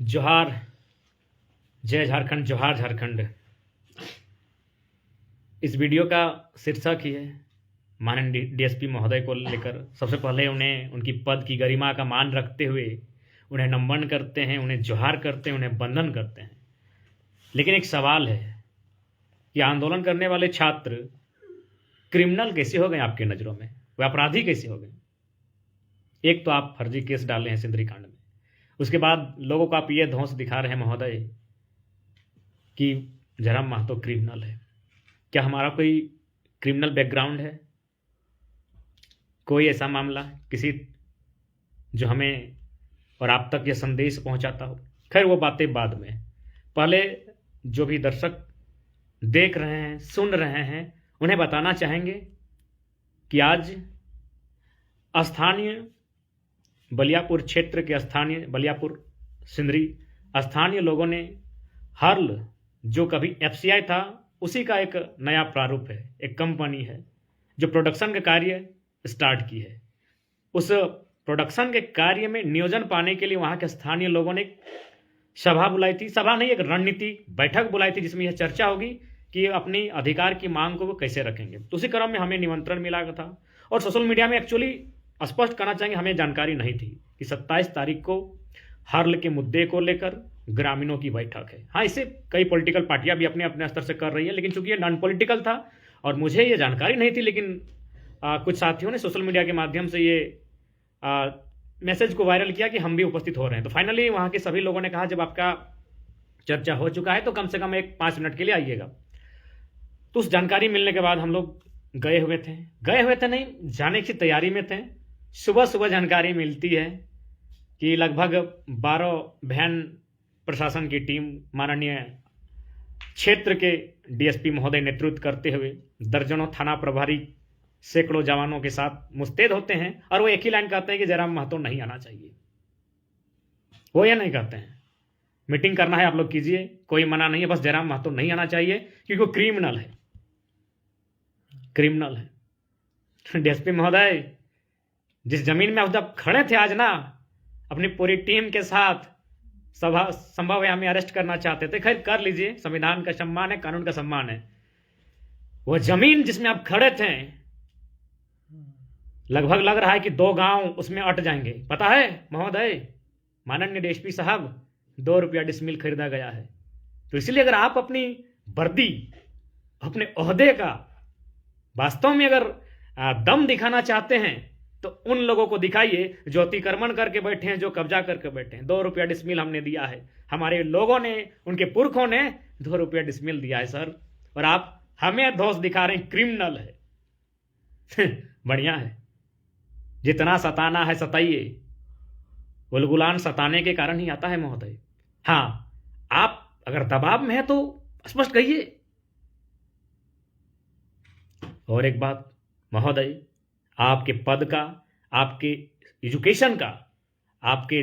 जोहार, जय झारखंड, जोहार झारखंड। इस वीडियो का शीर्षक ही है माननीय डीएसपी महोदय को लेकर। सबसे पहले उन्हें उनकी पद की गरिमा का मान रखते हुए उन्हें नमन करते हैं, उन्हें जोहार करते हैं, उन्हें वंदन करते हैं। लेकिन एक सवाल है कि आंदोलन करने वाले छात्र क्रिमिनल कैसे हो गए आपकी नज़रों में? वे अपराधी कैसे हो गए? एक तो आप फर्जी केस डाले हैं सिंदरी कांड में, उसके बाद लोगों को आप ये धौंस दिखा रहे हैं महोदय कि जयराम महतो क्रिमिनल है। क्या हमारा कोई क्रिमिनल बैकग्राउंड है? कोई ऐसा मामला किसी जो हमें और आप तक ये संदेश पहुंचाता हो? खैर वो बातें बाद में। पहले जो भी दर्शक देख रहे हैं, सुन रहे हैं, उन्हें बताना चाहेंगे कि आज स्थानीय बलियापुर क्षेत्र के स्थानीय बलियापुर सिंदरी स्थानीय लोगों ने हर्ल जो कभी एफसीआई था उसी का एक नया प्रारूप है, एक कंपनी है जो प्रोडक्शन का कार्य स्टार्ट की है। उस प्रोडक्शन के कार्य में नियोजन पाने के लिए वहाँ के स्थानीय लोगों ने सभा बुलाई थी। सभा नहीं, एक रणनीति बैठक बुलाई थी जिसमें यह चर्चा होगी कि अपनी अधिकार की मांग को वो कैसे रखेंगे। तो उसी क्रम में हमें निमंत्रण मिला था और सोशल मीडिया में एक्चुअली स्पष्ट करना चाहेंगे हमें जानकारी नहीं थी कि 27 तारीख को हर्ल के मुद्दे को लेकर ग्रामीणों की बैठक है। हाँ, इसे कई पॉलिटिकल पार्टियां भी अपने अपने स्तर से कर रही है, लेकिन चूंकि ये नॉन पॉलिटिकल था और मुझे ये जानकारी नहीं थी, लेकिन कुछ साथियों ने सोशल मीडिया के माध्यम से ये मैसेज को वायरल किया कि हम भी उपस्थित हो रहे हैं। तो फाइनली वहाँ के सभी लोगों ने कहा जब आपका चर्चा हो चुका है तो कम से कम 5 मिनट के लिए आइएगा। तो उस जानकारी मिलने के बाद हम लोग गए हुए थे नहीं, जाने की तैयारी में थे। सुबह सुबह जानकारी मिलती है कि लगभग 12 वैन प्रशासन की टीम माननीय क्षेत्र के डीएसपी महोदय नेतृत्व करते हुए दर्जनों थाना प्रभारी सैकड़ों जवानों के साथ मुस्तैद होते हैं और वो एक ही लाइन कहते हैं कि जयराम महतो नहीं आना चाहिए। वो ये नहीं कहते हैं मीटिंग करना है आप लोग कीजिए, कोई मना नहीं है, बस जयराम महतो नहीं आना चाहिए क्योंकि वो क्रिमिनल है। डीएसपी महोदय जिस जमीन में आप जब खड़े थे आज ना अपनी पूरी टीम के साथ, सभा संभव है हमें अरेस्ट करना चाहते थे, खैर कर लीजिए, संविधान का सम्मान है, कानून का सम्मान है। वो जमीन जिसमें आप खड़े थे लगभग लग रहा है कि 2 गांव उसमें अट जाएंगे। पता है महोदय, माननीय डीएसपी साहब, 2 रुपया डिसमिल खरीदा गया है। तो इसलिए अगर आप अपनी वर्दी, अपने ओहदे का वास्तव में अगर दम दिखाना चाहते हैं तो उन लोगों को दिखाइए जो अतिक्रमण करके बैठे हैं, जो कब्जा करके बैठे हैं। 2 रुपया डिसमिल हमने दिया है, हमारे लोगों ने, उनके पुरखों ने 2 रुपया डिसमिल दिया है सर, और आप हमें दोष दिखा रहे हैं, क्रिमिनल है। बढ़िया है, जितना सताना है सताइए, बुलबुलान सताने के कारण ही आता है महोदय। हाँ, आप अगर दबाव में है तो स्पष्ट कहिए। और एक बात महोदय, आपके पद का, आपके एजुकेशन का, आपके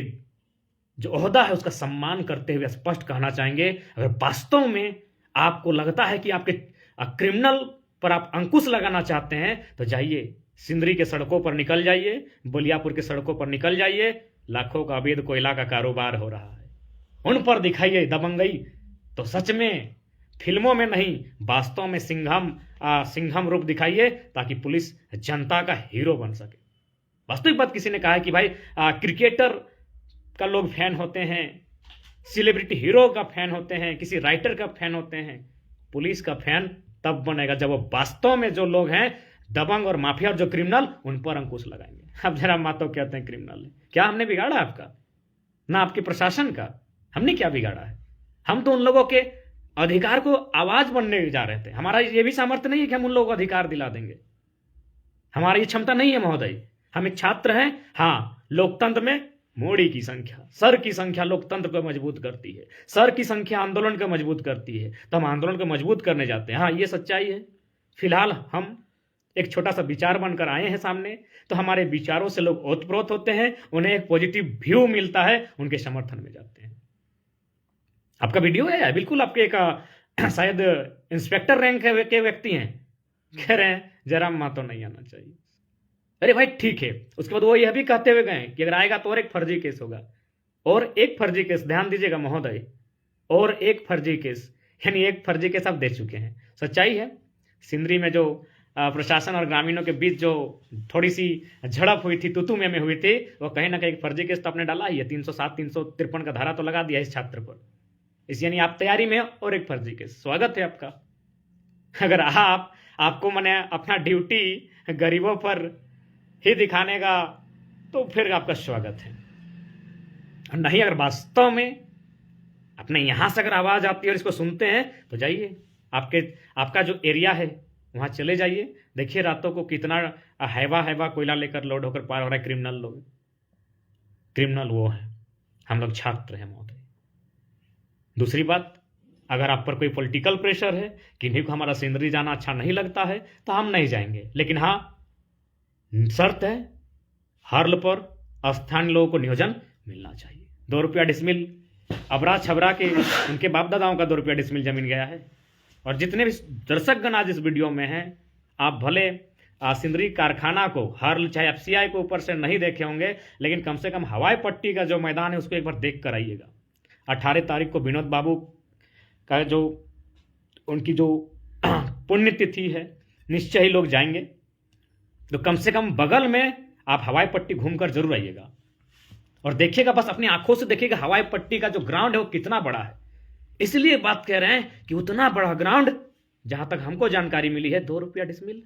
जो ओहदा है उसका सम्मान करते हुए स्पष्ट कहना चाहेंगे, अगर वास्तव में आपको लगता है कि आपके क्रिमिनल पर आप अंकुश लगाना चाहते हैं तो जाइए, सिंदरी के सड़कों पर निकल जाइए, बलियापुर के सड़कों पर निकल जाइए। लाखों का अवैध कोयला का कारोबार हो रहा है, उन पर दिखाइए दबंगई। तो सच में फिल्मों में नहीं, वास्तव में सिंघम रूप दिखाइए ताकि पुलिस जनता का हीरो बन सके। वास्तविक बात किसी ने कहा है कि भाई क्रिकेटर का लोग फैन होते हैं, सेलिब्रिटी हीरो का फैन होते हैं, किसी राइटर का फैन होते हैं, पुलिस का फैन तब बनेगा जब वो वास्तव में जो लोग हैं दबंग और माफिया और जो क्रिमिनल, उन पर अंकुश लगाएंगे। अब जयराम महतो कहते हैं क्रिमिनल है। क्या हमने बिगाड़ा आपका? ना आपके प्रशासन का हमने क्या बिगाड़ा है? हम तो उन लोगों के अधिकार को आवाज बनने जा रहे थे। हमारा ये भी सामर्थ्य नहीं है कि हम उन लोगों को अधिकार दिला देंगे, हमारी ये क्षमता नहीं है महोदय। हम एक छात्र हैं। हाँ, लोकतंत्र में मोड़ी की संख्या, सर की संख्या लोकतंत्र को मजबूत करती है, सर की संख्या आंदोलन को मजबूत करती है। तो हम आंदोलन को मजबूत करने जाते हैं। हाँ, ये सच्चाई है। फिलहाल हम एक छोटा सा विचार बनकर आए हैं सामने, तो हमारे विचारों से लोग ओतप्रोत होते हैं, उन्हें एक पॉजिटिव व्यू मिलता है, उनके समर्थन में जाते हैं। आपका वीडियो है, बिल्कुल आपके एक शायद इंस्पेक्टर रैंक के व्यक्ति हैं, कह रहे हैं जयराम महतो नहीं आना चाहिए। अरे भाई ठीक है, उसके बाद वो यह भी कहते हुए गए कि अगर आएगा तो और एक फर्जी केस होगा। और एक फर्जी केस, ध्यान दीजिएगा महोदय, और एक फर्जी केस, यानी एक फर्जी केस आप दे चुके हैं। सच्चाई है, सिंदरी में जो प्रशासन और ग्रामीणों के बीच जो थोड़ी सी झड़प हुई थी, तुतु में हुई थी, वो कहीं ना कहीं एक फर्जी केस तो आपने डाला ही है। 307 353 का धारा तो लगा दिया इस छात्र पर। इस यानी आप तैयारी में हो और एक फर्जी केस, स्वागत है आपका। अगर आपको मैंने अपना ड्यूटी गरीबों पर ही दिखाने का, तो फिर आपका स्वागत है। नहीं, अगर वास्तव में अपने यहां से अगर आवाज आती है और इसको सुनते हैं तो जाइए, आपका जो एरिया है वहां चले जाइए, देखिए रातों को कितना हैवा कोयला लेकर लोड होकर पार हो रहा है क्रिमिनल लोग। क्रिमिनल वो है, हम लोग छात्र हैं महोदय। दूसरी बात, अगर आप पर कोई पॉलिटिकल प्रेशर है, किन्हीं को हमारा सिंदरी जाना अच्छा नहीं लगता है, तो हम नहीं जाएंगे। लेकिन हाँ, शर्त है, हर्ल पर स्थानीय लोगों को नियोजन मिलना चाहिए। 2 रुपया डिसमिल अबरा छबरा के उनके बाप दादाओं का 2 रुपया डिसमिल जमीन गया है। और जितने भी दर्शकगण आज इस वीडियो में हैं, आप भले सिंदरी कारखाना को, हर्ल चाहे एफसीआई को ऊपर से नहीं देखे होंगे, लेकिन कम से कम हवाई पट्टी का जो मैदान है उसको एक बार देख कर आइएगा। 18 तारीख को विनोद बाबू का जो उनकी जो पुण्यतिथि है, निश्चय ही लोग जाएंगे। तो कम से कम बगल में आप हवाई पट्टी घूमकर जरूर आइएगा और देखिएगा, बस अपनी आंखों से देखिएगा हवाई पट्टी का जो ग्राउंड है वो कितना बड़ा है। इसलिए बात कह रहे हैं कि उतना बड़ा ग्राउंड, जहां तक हमको जानकारी मिली है 2 रुपया डिसमिल,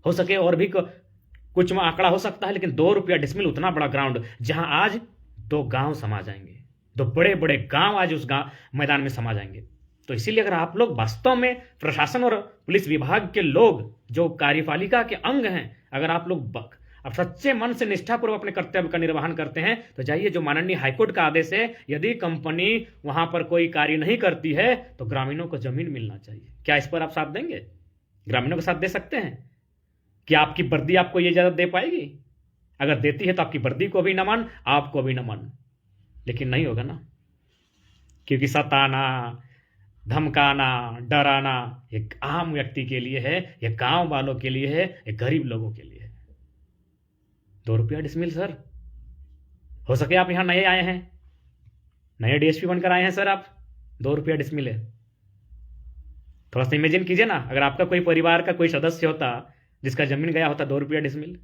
हो सके और भी कुछ में आंकड़ा हो सकता है, लेकिन 2 रुपया डिसमिल उतना बड़ा ग्राउंड, जहां आज 2 गांव समा जाएंगे, 2 बड़े बड़े गांव आज उस मैदान में समा जाएंगे। तो इसीलिए अगर आप लोग वास्तव में प्रशासन और पुलिस विभाग के लोग, जो कार्यपालिका के अंग हैं, अगर आप लोग अब सच्चे मन से निष्ठापूर्वक अपने कर्तव्य का निर्वहन करते हैं, तो जाइए, जो माननीय हाईकोर्ट का आदेश है, यदि कंपनी वहां पर कोई कार्य नहीं करती है तो ग्रामीणों को जमीन मिलना चाहिए। क्या इस पर आप साथ देंगे? ग्रामीणों का साथ दे सकते हैं? क्या आपकी वर्दी आपको ये इजाजत दे पाएगी? अगर देती है तो आपकी वर्दी को भी नमन, आपको भी नमन। लेकिन नहीं होगा ना, क्योंकि सताना, धमकाना, डराना एक आम व्यक्ति के लिए है, ये गांव वालों के लिए है, ये गरीब लोगों के लिए है। 2 रुपया डिसमिल सर, हो सके आप यहां नए आए हैं, नए डीएसपी बनकर आए हैं सर, आप 2 रुपया डिसमिल है। थोड़ा सा इमेजिन कीजिए ना, अगर आपका कोई परिवार का कोई सदस्य होता जिसका जमीन गया होता 2 रुपया डिसमिल,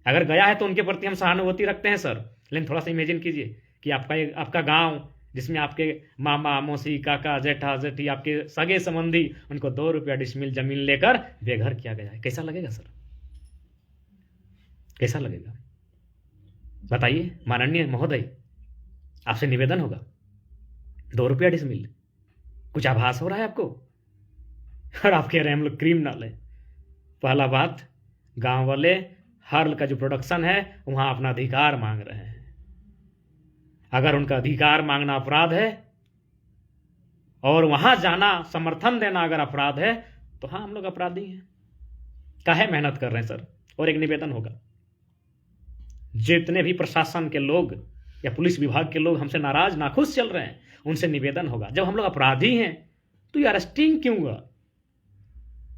अगर गया है तो उनके प्रति हम सहानुभूति रखते हैं सर, लेकिन थोड़ा सा इमेजिन कीजिए कि आपका गांव, जिसमें आपके मामा, मौसी, काका, जेठा, जेठी, आपके सगे संबंधी, उनको 2 रुपया डिसमिल जमीन लेकर बेघर किया गया है। कैसा लगेगा सर? कैसा लगेगा बताइए माननीय महोदय, आपसे निवेदन होगा, 2 रुपया डिसमिल, कुछ आभास हो रहा है आपको? और आप कह रहे हैं हम लोग क्रिमिनल है। पहला बात, गांव वाले हर्ल का जो प्रोडक्शन है वहां अपना अधिकार मांग रहे हैं। अगर उनका अधिकार मांगना अपराध है और वहां जाना, समर्थन देना अगर अपराध है, तो हाँ, हम लोग अपराधी हैं, काहे मेहनत कर रहे हैं सर। और एक निवेदन होगा, जितने भी प्रशासन के लोग या पुलिस विभाग के लोग हमसे नाराज, नाखुश चल रहे हैं, उनसे निवेदन होगा, जब हम लोग अपराधी हैं तो ये अरेस्टिंग क्यों हुआ?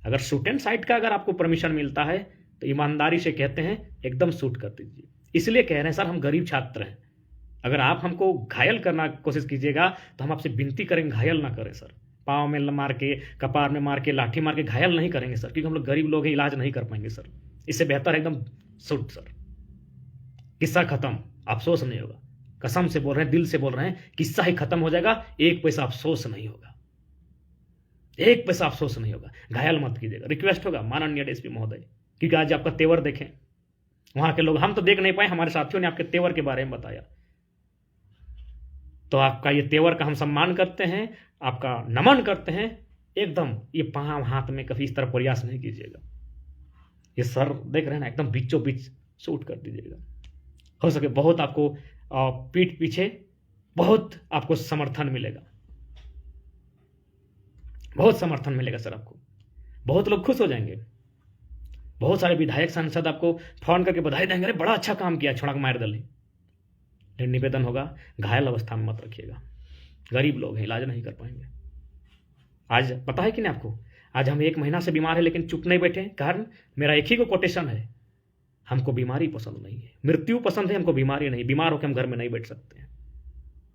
अगर शूट एंड साइट का अगर आपको परमिशन मिलता है तो ईमानदारी से कहते हैं एकदम शूट कर दीजिए। इसलिए कह रहे हैं सर, हम गरीब छात्र हैं, अगर आप हमको घायल करना कोशिश कीजिएगा तो हम आपसे विनती करेंगे, घायल ना करें सर। पाँव में मार के, कपार में मार के, लाठी मार के घायल नहीं करेंगे सर, क्योंकि हम लोग गरीब लोग हैं, इलाज नहीं कर पाएंगे सर। इससे बेहतर है एकदम शूट सर, किस्सा खत्म, अफसोस नहीं होगा। कसम से बोल रहे हैं, दिल से बोल रहे हैं, किस्सा ही खत्म हो जाएगा, 1 पैसा अफसोस नहीं होगा, 1 पैसा अफसोस नहीं होगा। घायल मत कीजिएगा, रिक्वेस्ट होगा माननीय डीएसपी महोदय, क्योंकि आज आपका तेवर देखें, वहां के लोग, हम तो देख नहीं पाए, हमारे साथियों ने आपके तेवर के बारे में बताया, तो आपका ये तेवर का हम सम्मान करते हैं, आपका नमन करते हैं। एकदम ये पांव हाथ में कभी इस तरह प्रयास नहीं कीजिएगा। ये सर देख रहे हैं ना, एकदम बीचों बीच शूट कर दीजिएगा। हो सके बहुत आपको पीठ पीछे बहुत आपको समर्थन मिलेगा, बहुत समर्थन मिलेगा सर आपको, बहुत लोग खुश हो जाएंगे, बहुत सारे विधायक सांसद आपको फोन करके बधाई देंगे, अरे बड़ा अच्छा काम किया, छोड़ा मार दली। लेकिन निवेदन होगा, घायल अवस्था में मत रखिएगा, गरीब लोग हैं, इलाज नहीं कर पाएंगे। आज पता है कि नहीं आपको, आज हम 1 महीना से बीमार है, लेकिन चुप नहीं बैठे। कारण मेरा एक ही को कोटेशन है, हमको बीमारी पसंद नहीं है, मृत्यु पसंद है, हमको बीमारी नहीं। बीमार होकर हम घर में नहीं बैठ सकते हैं,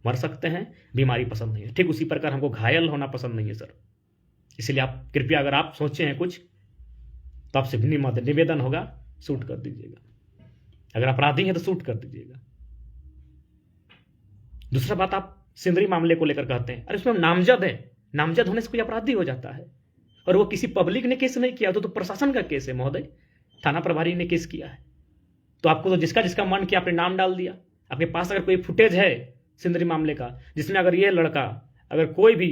मर सकते हैं, बीमारी पसंद नहीं है। ठीक उसी प्रकार हमको घायल होना पसंद नहीं है सर। इसलिए आप कृपया अगर आप सोचे हैं कुछ तो आपसे निवेदन होगा, शूट कर दीजिएगा। अगर अपराधी हैं तो शूट कर दीजिएगा। दूसरा बात, आप सिंदरी मामले को लेकर कहते हैं, अरे उसमें नामजद है, नामजद होने से कोई अपराधी हो जाता है। और वो किसी पब्लिक ने केस नहीं किया, तो प्रशासन का केस है महोदय, थाना प्रभारी ने केस किया है। तो आपको तो जिसका जिसका मन किया आपने नाम डाल दिया। आपके पास अगर कोई फुटेज है सिंदरी मामले का जिसमें अगर ये लड़का अगर कोई भी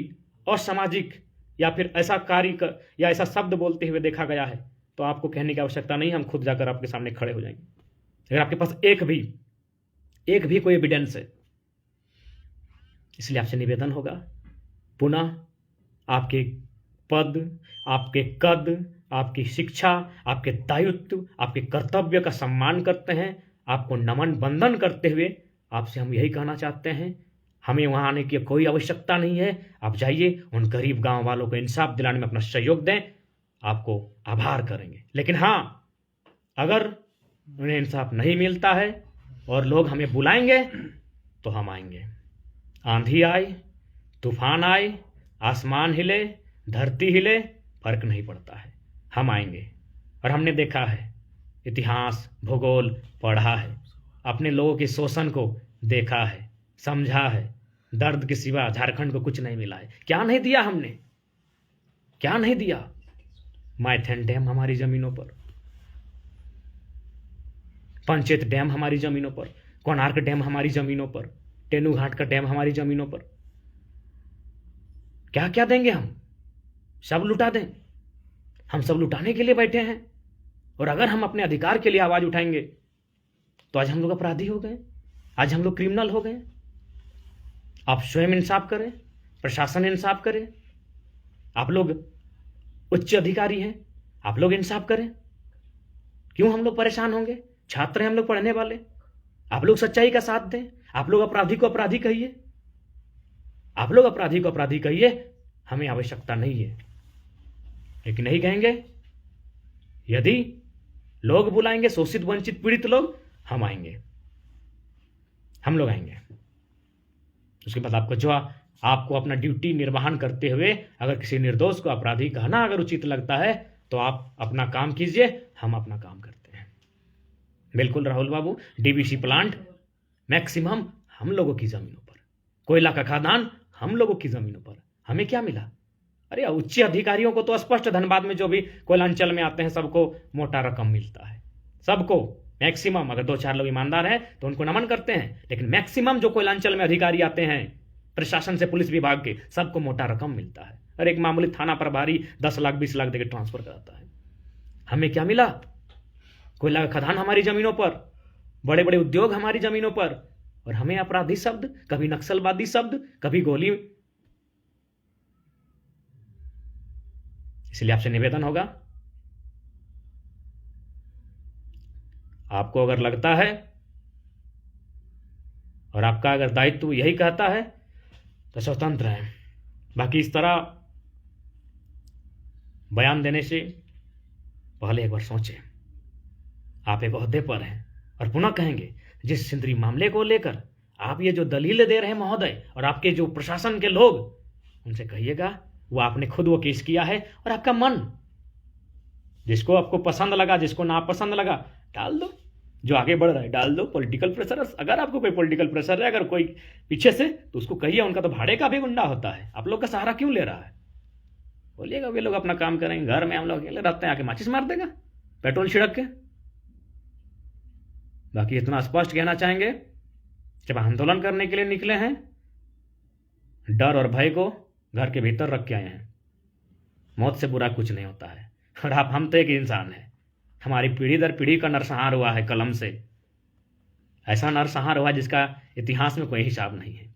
असामाजिक या फिर ऐसा कार्य या ऐसा शब्द बोलते हुए देखा गया है तो आपको कहने की आवश्यकता नहीं, हम खुद जाकर आपके सामने खड़े हो जाएंगे। अगर आपके पास एक भी कोई एविडेंस है। इसलिए आपसे निवेदन होगा, पुनः आपके पद, आपके कद, आपकी शिक्षा, आपके दायित्व, आपके कर्तव्य का सम्मान करते हैं। आपको नमन बंदन करते हुए आपसे हम यही कहना चाहते हैं, हमें वहाँ आने की कोई आवश्यकता नहीं है। आप जाइए, उन गरीब गांव वालों को इंसाफ दिलाने में अपना सहयोग दें, आपको आभार करेंगे। लेकिन हाँ, अगर उन्हें इंसाफ नहीं मिलता है और लोग हमें बुलाएंगे तो हम आएंगे। आंधी आए, तूफान आए, आसमान हिले, धरती हिले, फर्क नहीं पड़ता है, हम आएंगे। और हमने देखा है, इतिहास भूगोल पढ़ा है, अपने लोगों के शोषण को देखा है, समझा है। दर्द के सिवा झारखंड को कुछ नहीं मिला है। क्या नहीं दिया हमने, क्या नहीं दिया? माइथन डैम हमारी जमीनों पर, पंचेत डैम हमारी जमीनों पर, कोणार्क डैम हमारी जमीनों पर, टेनू घाट का डैम हमारी जमीनों पर। क्या क्या देंगे हम? सब लुटा दें? हम सब लुटाने के लिए बैठे हैं। और अगर हम अपने अधिकार के लिए आवाज उठाएंगे तो आज हम लोग अपराधी हो गए, आज हम लोग क्रिमिनल हो गए। आप स्वयं इंसाफ करें, प्रशासन इंसाफ करे, आप लोग उच्च अधिकारी हैं, आप लोग इंसाफ करें। क्यों हम लोग परेशान होंगे? छात्र हैं हम लोग, पढ़ने वाले। आप लोग सच्चाई का साथ दें, आप लोग अपराधी को अपराधी कहिए, आप लोग अपराधी को अपराधी कहिए। हमें आवश्यकता नहीं है, लेकिन नहीं कहेंगे। यदि लोग बुलाएंगे, शोषित वंचित पीड़ित लोग, हम आएंगे, हम लोग आएंगे। उसके बाद आपको अपना ड्यूटी निर्वहन करते हुए अगर किसी निर्दोष को अपराधी कहना अगर उचित लगता है तो आप अपना काम कीजिए, हम अपना काम करते हैं। बिल्कुल राहुल बाबू, डीवीसी प्लांट मैक्सिमम हम लोगों की जमीनों पर, कोयला का खदान हम लोगों की जमीनों पर। हमें क्या मिला? अरे उच्च अधिकारियों को तो स्पष्ट, धनबाद में जो भी कोयलांचल में आते हैं सबको मोटा रकम मिलता है, सबको मैक्सिमम। अगर 2-4 लोग ईमानदार हैं तो उनको नमन करते हैं, लेकिन मैक्सिमम जो कोयलांचल में अधिकारी आते हैं प्रशासन से, पुलिस विभाग के, सबको मोटा रकम मिलता है। और एक मामूली थाना प्रभारी 10 लाख 20 लाख देकर ट्रांसफर कराता है। हमें क्या मिला? कोयला का खदान हमारी जमीनों पर, बड़े बड़े उद्योग हमारी जमीनों पर, और हमें अपराधी शब्द, कभी नक्सलवादी शब्द, कभी गोली। इसलिए आपसे निवेदन होगा, आपको अगर लगता है और आपका अगर दायित्व यही कहता है तो स्वतंत्र हैं। बाकी इस तरह बयान देने से पहले एक बार सोचें। आप एक ओहदे पर हैं और पुनः कहेंगे, जिस सिंदरी मामले को लेकर आप ये जो दलील दे रहे हैं महोदय, और आपके जो प्रशासन के लोग, उनसे कहिएगा वो आपने खुद वो केस किया है। और आपका मन, जिसको आपको पसंद लगा, जिसको नापसंद लगा, डाल दो। जो आगे बढ़ रहा है डाल दो। पॉलिटिकल प्रेशर, अगर आपको कोई पॉलिटिकल प्रेशर है, अगर कोई पीछे से, तो उसको कहिए, उनका तो भाड़े का भी गुंडा होता है, आप लोग का सहारा क्यों ले रहा है? बोलिएगा वे लोग अपना काम करेंगे, घर में हम लोग अकेले रहते हैं, आके माचिस मार देगा पेट्रोल छिड़क के। बाकी इतना स्पष्ट कहना चाहेंगे, जब आंदोलन करने के लिए निकले हैं, डर और भय को घर के भीतर रख के आए हैं। मौत से बुरा कुछ नहीं होता है। और हम तो एक इंसान हैं, हमारी पीढ़ी दर पीढ़ी का नरसंहार हुआ है कलम से। ऐसा नरसंहार हुआ जिसका इतिहास में कोई हिसाब नहीं है।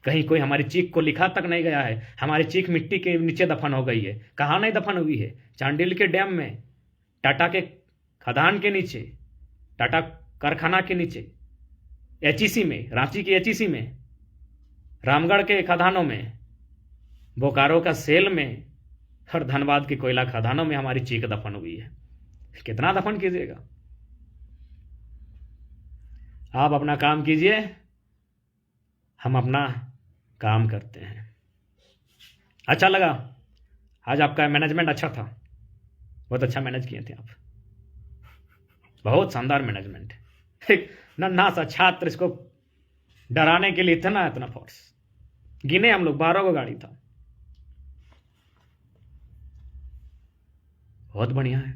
कहीं कोई हमारी चीख को लिखा तक नहीं गया है। हमारी चीख मिट्टी के नीचे दफन हो गई है। कहाँ नहीं दफन हुई है? चांडिल के डैम में, टाटा के खदान के नीचे, टाटा कारखाना के नीचे, एचईसी में, रांची की एचईसी में, रामगढ़ के खदानों में, बोकारो का सेल में, और धनबाद के कोयला खदानों में हमारी चीख दफन हुई है। कितना दफन कीजिएगा? आप अपना काम कीजिए, हम अपना काम करते हैं। अच्छा लगा आज आपका मैनेजमेंट अच्छा था, बहुत अच्छा मैनेज किए थे आप, बहुत शानदार मैनेजमेंट। एक नन्हा सा छात्र, इसको डराने के लिए इतना फोर्स, गिने हम लोग 12 को गाड़ी था। बहुत बढ़िया है।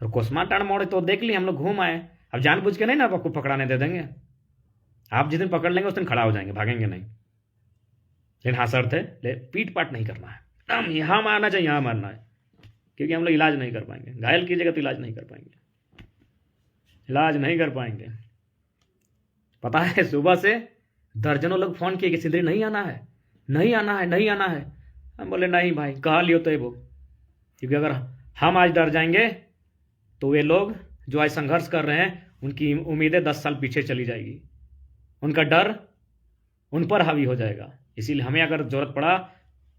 और कोसमा टाण मोड़ तो देख ली हम लोग, घूम आए। अब जानबूझ के नहीं ना आपको पकड़ाने दे देंगे, आप जिस दिन पकड़ लेंगे उस दिन खड़ा हो जाएंगे, भागेंगे नहीं। लेकिन हाँ शर्त है, ले पीट पाट नहीं करना है, एकदम यहाँ मारना चाहिए, यहाँ मारना है, क्योंकि हम लोग इलाज नहीं कर पाएंगे। घायल कीजिएगा तो इलाज नहीं कर पाएंगे, इलाज नहीं कर पाएंगे। पता है सुबह से दर्जनों लोग फोन किए कि सिंदरी नहीं आना है, नहीं आना है, नहीं आना है। हम बोले नहीं भाई, कहा लियो तो वो, क्योंकि अगर हम आज डर जाएंगे तो वे लोग जो आज संघर्ष कर रहे हैं उनकी उम्मीदें 10 साल पीछे चली जाएगी, उनका डर उन पर हावी हो जाएगा। इसीलिए हमें अगर जरूरत पड़ा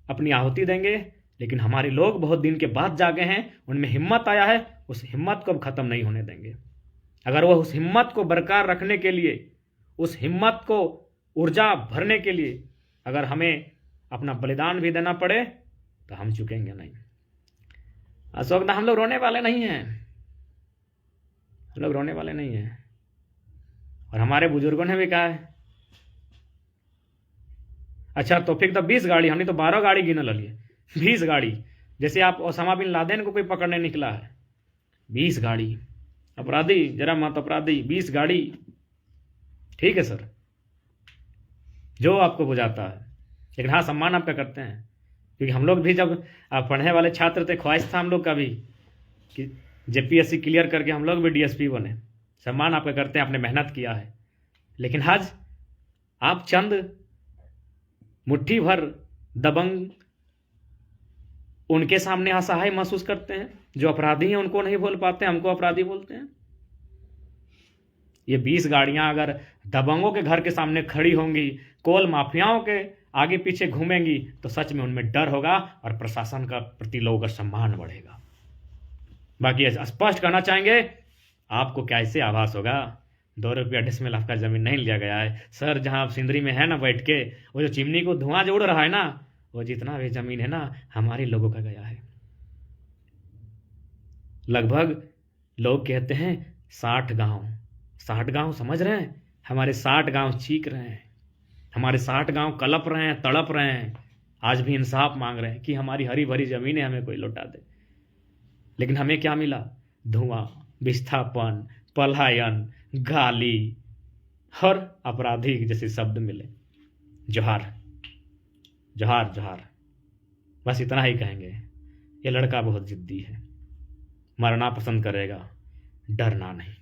अपनी आहुति देंगे, लेकिन हमारे लोग बहुत दिन के बाद जागे हैं, उनमें हिम्मत आया है, उस हिम्मत को अब खत्म नहीं होने देंगे। अगर वह उस हिम्मत को बरकरार रखने के लिए, उस हिम्मत को ऊर्जा भरने के लिए अगर हमें अपना बलिदान भी देना पड़े तो हम चुकेंगे नहीं। अशोक दा, हम लोग रोने वाले नहीं हैं, हम लोग रोने वाले नहीं हैं। और हमारे बुजुर्गों ने भी कहा है। अच्छा तो फिर तो 20 गाड़ी, हमने तो 12 गाड़ी गिन लिए, 20 गाड़ी। जैसे आप ओसामा बिन लादेन को कोई पकड़ने निकला है, 20 गाड़ी अपराधी, जरा मत अपराधी, 20 गाड़ी। ठीक है सर, जो आपको बुझाता है, लेकिन हाँ सम्मान आपका करते हैं, क्योंकि हम लोग भी जब आप पढ़ने वाले छात्र थे, ख्वाहिश था हम लोग का भी कि जेपीएससी क्लियर करके हम लोग भी डीएसपी बने। सम्मान आपका करते हैं, आपने मेहनत किया है। लेकिन आज आप चंद मुट्ठी भर दबंग उनके सामने असहाय महसूस करते हैं, जो अपराधी हैं उनको नहीं बोल पाते, हमको अपराधी बोलते हैं। ये 20 गाड़ियां अगर दबंगों के घर के सामने खड़ी होंगी, कोल माफियाओं के आगे पीछे घूमेंगी, तो सच में उनमें डर होगा और प्रशासन का प्रति लोगों का सम्मान बढ़ेगा। बाकी स्पष्ट कहना चाहेंगे, आपको कैसे आभास होगा 2 रुपया डिसमिल आपका जमीन नहीं लिया गया है सर। जहां आप सिंदरी में है ना बैठ के, वो जो चिमनी को धुआं जो उड़ रहा है ना, वो जितना भी जमीन है ना हमारे लोगों का गया है। लगभग लोग कहते हैं 60 गांव, 60 गांव समझ रहे हैं, हमारे 60 गांव चीख रहे हैं, हमारे 60 गांव कलप रहे हैं, तड़प रहे हैं, आज भी इंसाफ मांग रहे हैं कि हमारी हरी भरी जमीनें हमें कोई लौटा दे। लेकिन हमें क्या मिला? धुआं, विस्थापन, पलायन, गाली और अपराधी जैसे शब्द मिले। जोहार जोहार जोहार, बस इतना ही कहेंगे। ये लड़का बहुत जिद्दी है, मरना पसंद करेगा, डरना नहीं।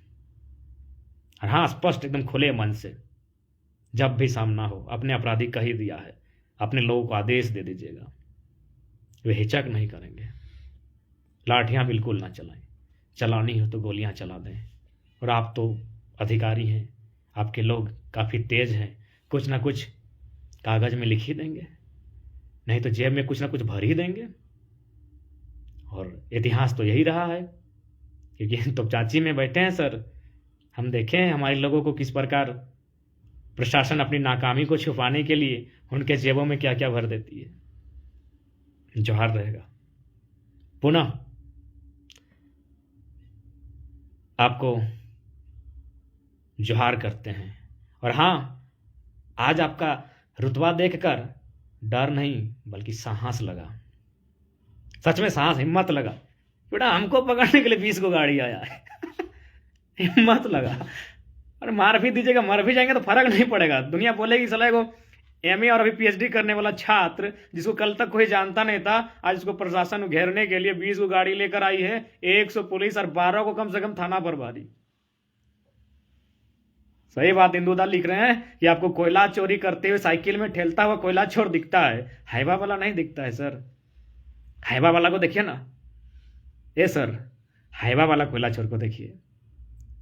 और हाँ, स्पष्ट एकदम खुले मन से जब भी सामना हो, अपने अपराधी कह ही दिया है, अपने लोगों को आदेश दे दीजिएगा, वे हिचक नहीं करेंगे। लाठियां बिल्कुल ना चलाएं, चलानी हो तो गोलियां चला दें। और आप तो अधिकारी हैं, आपके लोग काफ़ी तेज हैं, कुछ ना कुछ कागज में लिख ही देंगे, नहीं तो जेब में कुछ ना कुछ भर ही देंगे। और इतिहास तो यही रहा है, क्योंकि तो चाची में बैठे हैं सर, हम देखे हैं हमारे लोगों को किस प्रकार प्रशासन अपनी नाकामी को छुपाने के लिए उनके जेबों में क्या क्या भर देती है। जोहार रहेगा। पुनः आपको जोहार करते हैं। और हाँ, आज आपका रुतबा देखकर डर नहीं बल्कि साहस लगा, सच में साहस, हिम्मत लगा। बेटा हमको पकड़ने के लिए 20 को गाड़ी आया है हिम्मत लगा। और मार भी दीजिएगा, मर भी जाएंगे तो फर्क नहीं पड़ेगा। दुनिया बोलेगी साला को एमए और अभी पीएचडी करने वाला छात्र जिसको कल तक कोई जानता नहीं था, आज उसको प्रशासन घेरने के लिए 20 को गाड़ी लेकर आई है, 100 पुलिस और 12 को कम से कम थाना बर्बादी। सही बात इंदुदा लिख रहे हैं कि आपको कोयला चोरी करते हुए साइकिल में ठेलता हुआ कोयला चोर दिखता है, हाइवा वाला नहीं दिखता है सर। हाइवा वाला को देखिए ना, ए सर, हाइवा वाला कोयला चोर को देखिए,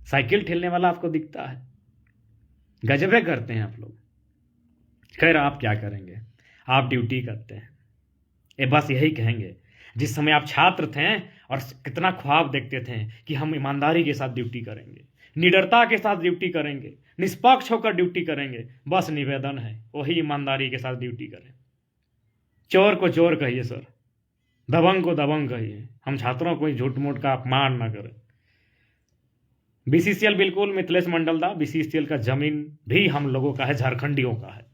साइकिल ठेलने वाला आपको दिखता है। गजबे करते हैं आप लोग। खैर आप क्या करेंगे, आप ड्यूटी करते हैं। ये बस यही कहेंगे, जिस समय आप छात्र थे और कितना ख्वाब देखते थे कि हम ईमानदारी के साथ ड्यूटी करेंगे, निडरता के साथ ड्यूटी करेंगे, निष्पक्ष होकर ड्यूटी करेंगे। बस निवेदन है वही ईमानदारी के साथ ड्यूटी करें। चोर को चोर कहिए सर, दबंग को दबंग कहिए, हम छात्रों को झूठ मूठ का अपमान ना करें। बीसीसीएल बिल्कुल मिथिलेश मंडल दा, बीसीसीएल का जमीन भी हम लोगों का है, झारखंडियों का है।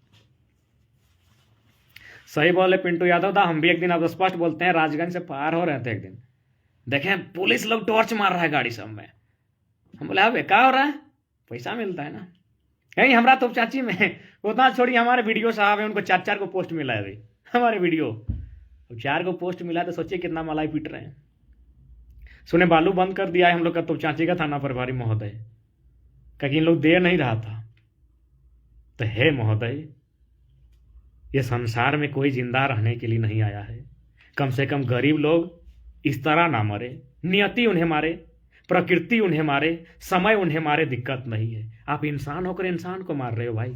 सही बोले पिंटू यादव दा, हम भी एक दिन अब स्पष्ट बोलते हैं, राजगंज से पार हो रहे थे एक दिन, देखें पुलिस लोग टॉर्च मार रहा है गाड़ी सब में। हम बोले अब क्या हो रहा है, पैसा मिलता है ना। कहीं हमारा तो चाची में उतना छोड़ी, हमारे वीडियो साहब है, उनको 4-4 को पोस्ट मिला है भाई, हमारे वीडियो 4 को पोस्ट मिला है, तो सोचिए कितना मलाई पीट रहे हैं। सुने बालू बंद कर दिया है हम लोग का तो चाची का थाना प्रभारी महोदय, कहीं इन लोग दे नहीं रहा था। तो हे महोदय, ये संसार में कोई जिंदा रहने के लिए नहीं आया है, कम से कम गरीब लोग इस तरह ना मरे, नियति उन्हें मारे, प्रकृति उन्हें मारे, समय उन्हें मारे, दिक्कत नहीं है। आप इंसान होकर इंसान को मार रहे हो भाई।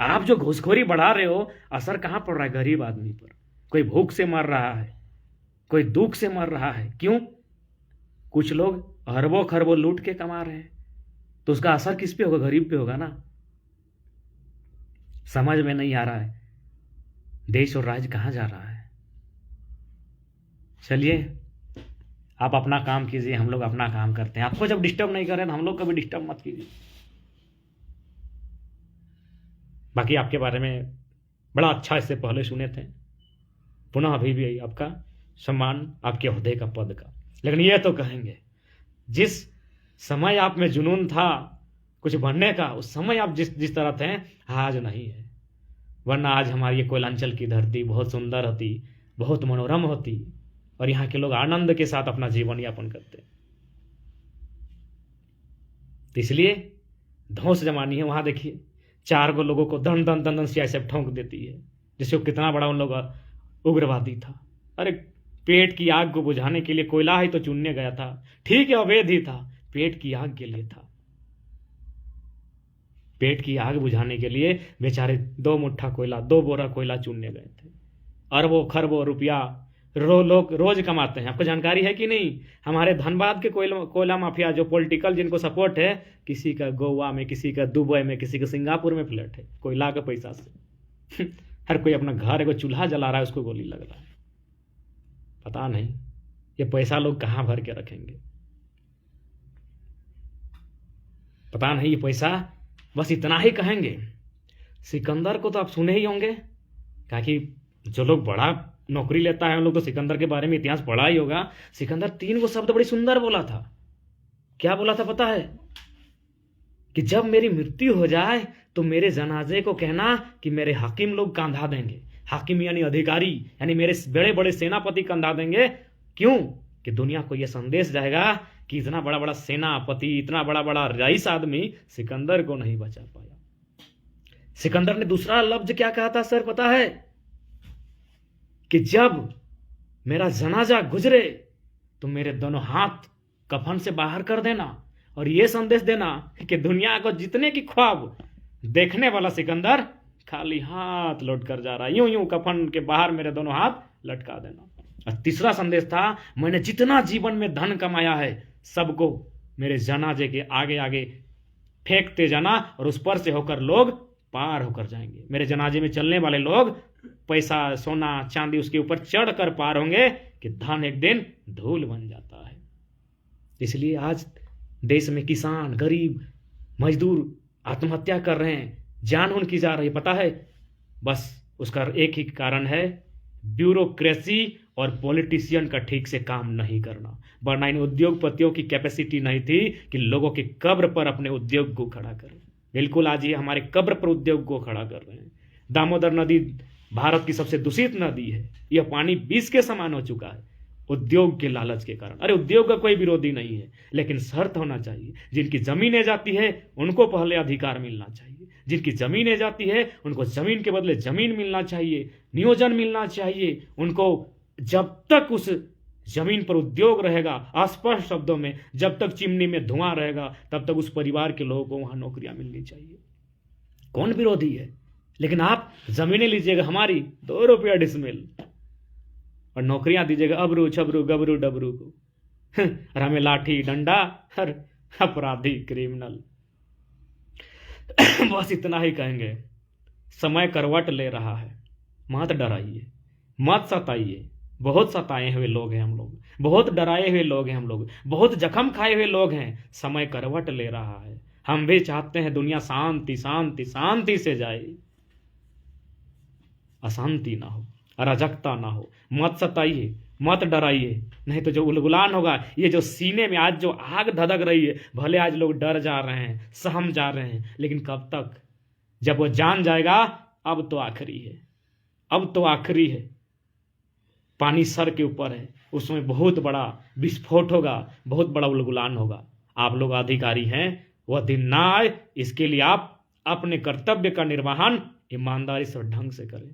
आप जो घूसखोरी बढ़ा रहे हो, असर कहां पड़ रहा है गरीब आदमी पर। कोई भूख से मर रहा है, कोई दुख से मर रहा है, क्यों? कुछ लोग अरबों खरबों लूट के कमा रहे हैं, तो उसका असर किस पे होगा? गरीब पे होगा ना। समझ में नहीं आ रहा है देश और राज्य कहां जा रहा है। चलिए आप अपना काम कीजिए, हम लोग अपना काम करते हैं। आपको जब डिस्टर्ब नहीं कर रहे हैं, हम लोग कभी डिस्टर्ब मत कीजिए। बाकी आपके बारे में बड़ा अच्छा इससे पहले सुने थे, पुनः अभी भी आपका सम्मान, आपके ओहदे का, पद का। लेकिन ये तो कहेंगे, जिस समय आप में जुनून था कुछ बनने का, उस समय आप जिस तरह थे, आज नहीं है। वरना आज हमारी ये कोयलांचल की धरती बहुत सुंदर होती, बहुत मनोरम होती, और यहाँ के लोग आनंद के साथ अपना जीवन यापन करते। तो इसलिए धौंस जमानी है। वहां देखिए 4 गो लोगों को दन दन दन दन सीआईएसएफ ठोंक देती है, जिससे वो कितना बड़ा उन लोग उग्रवादी था। अरे पेट की आग को बुझाने के लिए कोयला ही तो चुनने गया था, ठीक है अवैध ही था, पेट की आग के लिए था। पेट की आग बुझाने के लिए बेचारे 2 मुट्ठा कोयला, 2 बोरा कोयला चुनने गए थे। अरबों खरबों रुपया लोग रोज कमाते हैं। आपको जानकारी है कि नहीं? हमारे धनबाद के कोयला माफिया जो पॉलिटिकल जिनको सपोर्ट है, किसी का गोवा में, किसी का दुबई में, किसी का सिंगापुर में फ्लैट है, कोयला के पैसा से। हर कोई अपना घर को चूल्हा जला रहा है, उसको गोली लग रहा है। पता नहीं ये पैसा लोग कहां भर के रखेंगे, पता नहीं। ये पैसा बस इतना ही कहेंगे। सिकंदर को तो आप सुने ही होंगे, ताकि जो लोग बड़ा नौकरी लेता है उन लोग तो सिकंदर के बारे में इतिहास पढ़ा ही होगा। सिकंदर 3 गो शब्द बड़ी सुंदर बोला था। क्या बोला था पता है? कि जब मेरी मृत्यु हो जाए तो मेरे जनाजे को कहना कि मेरे हाकिम लोग कंधा देंगे। हाकिम यानी अधिकारी, यानी मेरे बड़े बड़े सेनापति कंधा देंगे। क्यों? कि दुनिया को यह संदेश जाएगा कि इतना बड़ा बड़ा सेनापति, इतना बड़ा बड़ा रईस आदमी सिकंदर को नहीं बचा पाया। सिकंदर ने दूसरा लफ्ज क्या कहा था सर पता है? कि जब मेरा जनाजा गुजरे तो मेरे दोनों हाथ कफन से बाहर कर देना और यह संदेश देना कि दुनिया को जीतने की ख्वाब देखने वाला सिकंदर खाली हाथ लौट कर जा रहा है, यूं यूं कफन के बाहर मेरे दोनों हाथ लटका देना। और तीसरा संदेश था, मैंने जितना जीवन में धन कमाया है सबको मेरे जनाजे के आगे आगे फेंकते जाना, और उस पर से होकर लोग पार होकर जाएंगे। मेरे जनाजे में चलने वाले लोग पैसा, सोना, चांदी उसके ऊपर चढ़कर पार होंगे कि धन एक दिन धूल बन जाता है। इसलिए आज देश में किसान, गरीब, मजदूर आत्महत्या कर रहे हैं, जान उनकी जा रही है। पता है? बस उसका एक ही कारण है, ब्यूरोक्रेसी और पॉलिटिशियन का ठीक से काम नहीं करना। वरना इन उद्योगपतियों की कैपेसिटी नहीं थी कि लोगों की कब्र पर अपने उद्योग को खड़ा करें। बिल्कुल आज ये हमारे कब्र पर उद्योग को खड़ा कर रहे हैं। दामोदर नदी भारत की सबसे दूषित नदी है, यह पानी विष के समान हो चुका है उद्योग के लालच के कारण। अरे उद्योग का कोई विरोधी नहीं है, लेकिन शर्त होना चाहिए। जिनकी जमीनें जाती है उनको पहले अधिकार मिलना चाहिए, जिनकी जमीनें जाती है उनको जमीन के बदले जमीन मिलना चाहिए, नियोजन मिलना चाहिए उनको। जब तक उस जमीन पर उद्योग रहेगा, अस्पष्ट शब्दों में जब तक चिमनी में धुआं रहेगा, तब तक उस परिवार के लोगों को वहां नौकरियां मिलनी चाहिए। कौन विरोधी है? लेकिन आप जमीनें लीजिएगा हमारी 2 रुपया डिसमिल, और नौकरियां दीजिएगा अबरू छबरू गबरू डबरू को। और हमें लाठी डंडा और अपराधी, क्रिमिनल। बस इतना ही कहेंगे, समय करवट ले रहा है, मत डराइए, मत सताइए। बहुत सताए हुए लोग हैं हम लोग, बहुत डराए हुए लोग हैं हम लोग, बहुत जख्म खाए हुए लोग हैं। समय करवट ले रहा है। हम भी चाहते हैं दुनिया शांति शांति शांति से जाए, अशांति ना हो, अराजकता ना हो। मत सताइए, मत डराइए, नहीं तो जो उलगुलान होगा, ये जो सीने में आज जो आग धधक रही है, भले आज लोग डर जा रहे हैं, सहम जा रहे हैं, लेकिन कब तक? जब वो जान जाएगा अब तो आखिरी है, अब तो आखिरी है। पानी सर के ऊपर है, उसमें बहुत बड़ा विस्फोट होगा, बहुत बड़ा उलगुलान होगा। आप लोग अधिकारी हैं, वह दिन ना आए, इसके लिए आप अपने कर्तव्य का निर्वहन ईमानदारी से और ढंग से करें।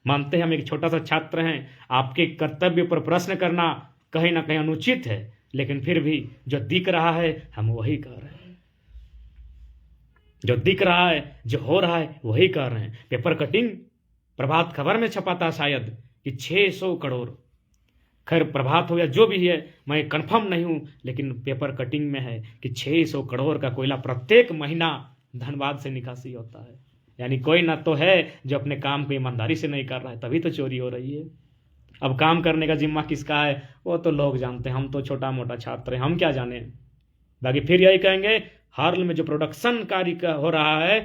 मानते हैं हम एक छोटा सा छात्र हैं, आपके कर्तव्य पर प्रश्न करना कहीं ना कहीं अनुचित है, लेकिन फिर भी जो दिख रहा है हम वही कर रहे हैं, जो दिख रहा है, जो हो रहा है वही कर रहे हैं। पेपर कटिंग प्रभात खबर में छपा था शायद कि 600 करोड़, खैर प्रभात हो या जो भी है, मैं कंफर्म नहीं हूं, लेकिन पेपर कटिंग में है कि 600 करोड़ का कोयला प्रत्येक महीना धनबाद से निकासी होता है। यानी कोई ना तो है जो अपने काम को ईमानदारी से नहीं कर रहा है, तभी तो चोरी हो रही है। अब काम करने का जिम्मा किसका है वो तो लोग जानते हैं, हम तो छोटा मोटा छात्र हैं, हम क्या जाने। बाकी फिर यही कहेंगे, हार्ल में जो प्रोडक्शन कार्य हो रहा है,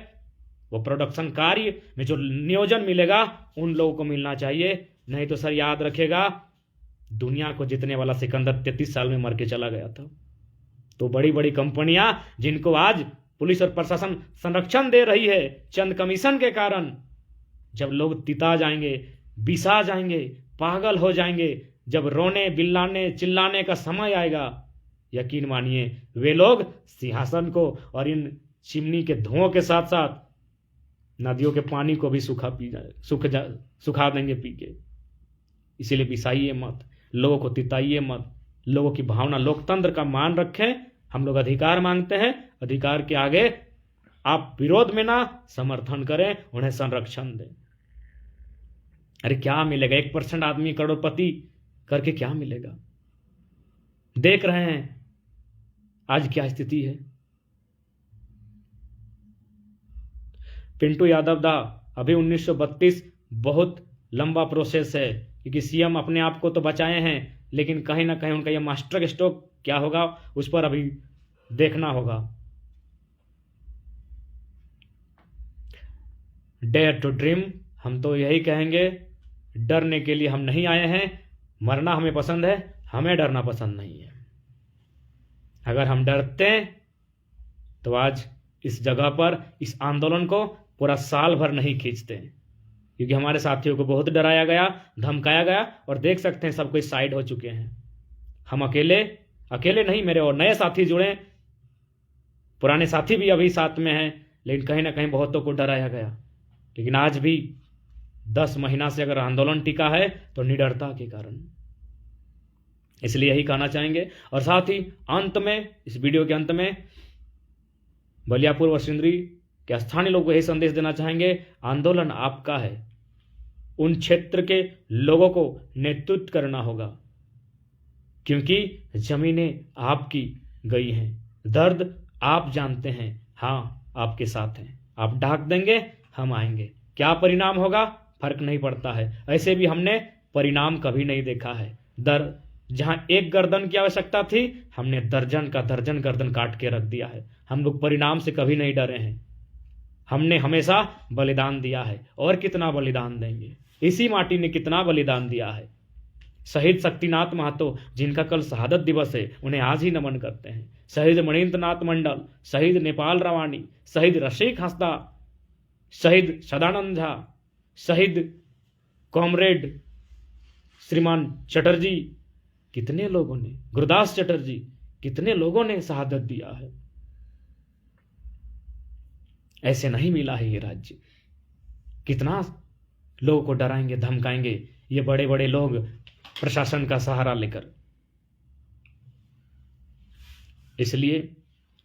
वो प्रोडक्शन कार्य में जो नियोजन मिलेगा उन लोगों को मिलना चाहिए। नहीं तो सर याद रखेगा, दुनिया को जीतने वाला सिकंदर 33 साल में मर के चला गया था। तो बड़ी बड़ी कंपनियां जिनको आज पुलिस और प्रशासन संरक्षण दे रही है चंद कमीशन के कारण, जब लोग तिता जाएंगे, बिसा जाएंगे, पागल हो जाएंगे, जब रोने बिल्लाने चिल्लाने का समय आएगा, यकीन मानिए वे लोग सिंहासन को और इन चिमनी के धुओं के साथ साथ नदियों के पानी को भी सुखा देंगे पी के। इसीलिए बिसाइए मत, लोगों को तिताइए मत, लोगों की भावना, लोकतंत्र का मान रखें। हम लोग अधिकार मांगते हैं, अधिकार के आगे आप विरोध में ना समर्थन करें, उन्हें संरक्षण दें। अरे क्या मिलेगा? 1% आदमी करोड़पति करके क्या मिलेगा? देख रहे हैं आज क्या स्थिति है। पिंटू यादव दा, अभी 1932 बहुत लंबा प्रोसेस है, क्योंकि सीएम अपने आप को तो बचाए हैं, लेकिन कहीं ना कहीं उनका यह मास्टर स्ट्रोक क्या होगा उस पर अभी देखना होगा। डेयर टू ड्रीम, हम तो यही कहेंगे, डरने के लिए हम नहीं आए हैं, मरना हमें पसंद है, हमें डरना पसंद नहीं है। अगर हम डरते तो आज इस जगह पर इस आंदोलन को पूरा साल भर नहीं खींचते, क्योंकि हमारे साथियों को बहुत डराया गया, धमकाया गया, और देख सकते हैं सब कोई साइड हो चुके हैं। हम अकेले नहीं, मेरे और नए साथी जुड़े, पुराने साथी भी अभी साथ में हैं, लेकिन कहीं ना कहीं बहुतों को डराया गया। लेकिन आज भी 10 महीना से अगर आंदोलन टिका है तो निडरता के कारण। इसलिए यही कहना चाहेंगे, और साथ ही अंत में, इस वीडियो के अंत में बलियापुर व सिंदरी के स्थानीय लोगों को यही संदेश देना चाहेंगे, आंदोलन आपका है, उन क्षेत्र के लोगों को नेतृत्व करना होगा, क्योंकि जमीनें आपकी गई हैं, दर्द आप जानते हैं, हाँ आपके साथ हैं। आप ढाक देंगे, हम आएंगे, क्या परिणाम होगा फर्क नहीं पड़ता है। ऐसे भी हमने परिणाम कभी नहीं देखा है। जहां एक गर्दन की आवश्यकता थी, हमने दर्जन का दर्जन गर्दन काट के रख दिया है। हम लोग परिणाम से कभी नहीं डरे हैं, हमने हमेशा बलिदान दिया है, और कितना बलिदान देंगे। इसी माटी ने कितना बलिदान दिया है। शहीद शक्तिनाथ महतो, जिनका कल शहादत दिवस है, उन्हें आज ही नमन करते हैं। शहीद मणिन्द्र नाथ मंडल, शहीद नेपाल रावानी, शहीद रशीक हंसदा, शहीद सदानंद झा, शहीद कॉमरेड श्रीमान चटर्जी, कितने लोगों ने, गुरदास चटर्जी, कितने लोगों ने शहादत दिया है। ऐसे नहीं मिला है ये राज्य। कितना लोगों को डराएंगे, धमकाएंगे ये बड़े बड़े लोग प्रशासन का सहारा लेकर। इसलिए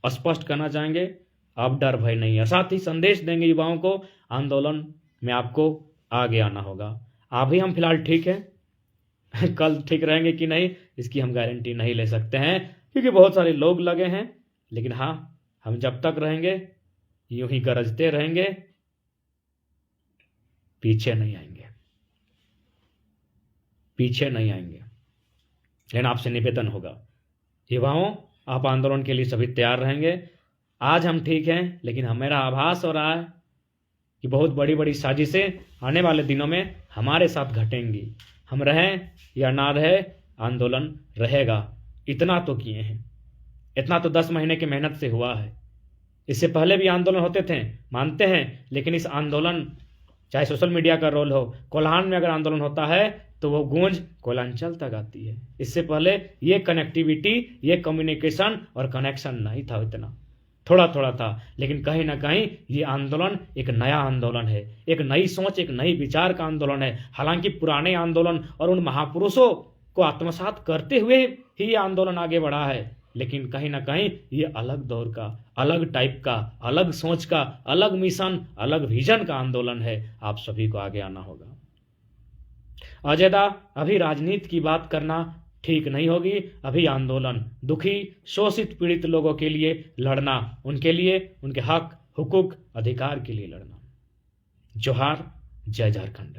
स्पष्ट करना चाहेंगे, अब डर भय नहीं है। साथ ही संदेश देंगे युवाओं को, आंदोलन में आपको आगे आना होगा। अभी हम फिलहाल ठीक है, कल ठीक रहेंगे कि नहीं इसकी हम गारंटी नहीं ले सकते हैं, क्योंकि बहुत सारे लोग लगे हैं, लेकिन हाँ, हम जब तक रहेंगे यूं ही गरजते रहेंगे, पीछे नहीं आएंगे, पीछे नहीं आएंगे। लेकिन आपसे निवेदन होगा, युवाओं, आप आंदोलन के लिए सभी तैयार रहेंगे। आज हम ठीक हैं, लेकिन मेरा आभास हो रहा है कि बहुत बड़ी बड़ी साजिशें आने वाले दिनों में हमारे साथ घटेंगी। हम रहें या ना रहे, आंदोलन रहेगा। इतना तो किए हैं, इतना तो 10 महीने की मेहनत से हुआ है। इससे पहले भी आंदोलन होते थे, मानते हैं, लेकिन इस आंदोलन, चाहे सोशल मीडिया का रोल हो, कोल्हान में अगर आंदोलन होता है तो वो गूंज कोलांचल तक आती है। इससे पहले ये कनेक्टिविटी, ये कम्युनिकेशन और कनेक्शन नहीं था, इतना थोड़ा थोड़ा था। लेकिन कहीं ना कहीं ये आंदोलन एक नया आंदोलन है, एक नई सोच, एक नई विचार का आंदोलन है। हालांकि पुराने आंदोलन और उन महापुरुषों को आत्मसात करते हुए ही ये आंदोलन आगे बढ़ा है, लेकिन कहीं ना कहीं ये अलग दौर का, अलग टाइप का, अलग सोच का, अलग मिशन, अलग विजन का आंदोलन है। आप सभी को आगे आना होगा। अजय दा, अभी राजनीति की बात करना ठीक नहीं होगी। अभी आंदोलन दुखी, शोषित, पीड़ित लोगों के लिए लड़ना, उनके लिए, उनके हक, हुकूक, अधिकार के लिए लड़ना। जोहार, जय झारखंड।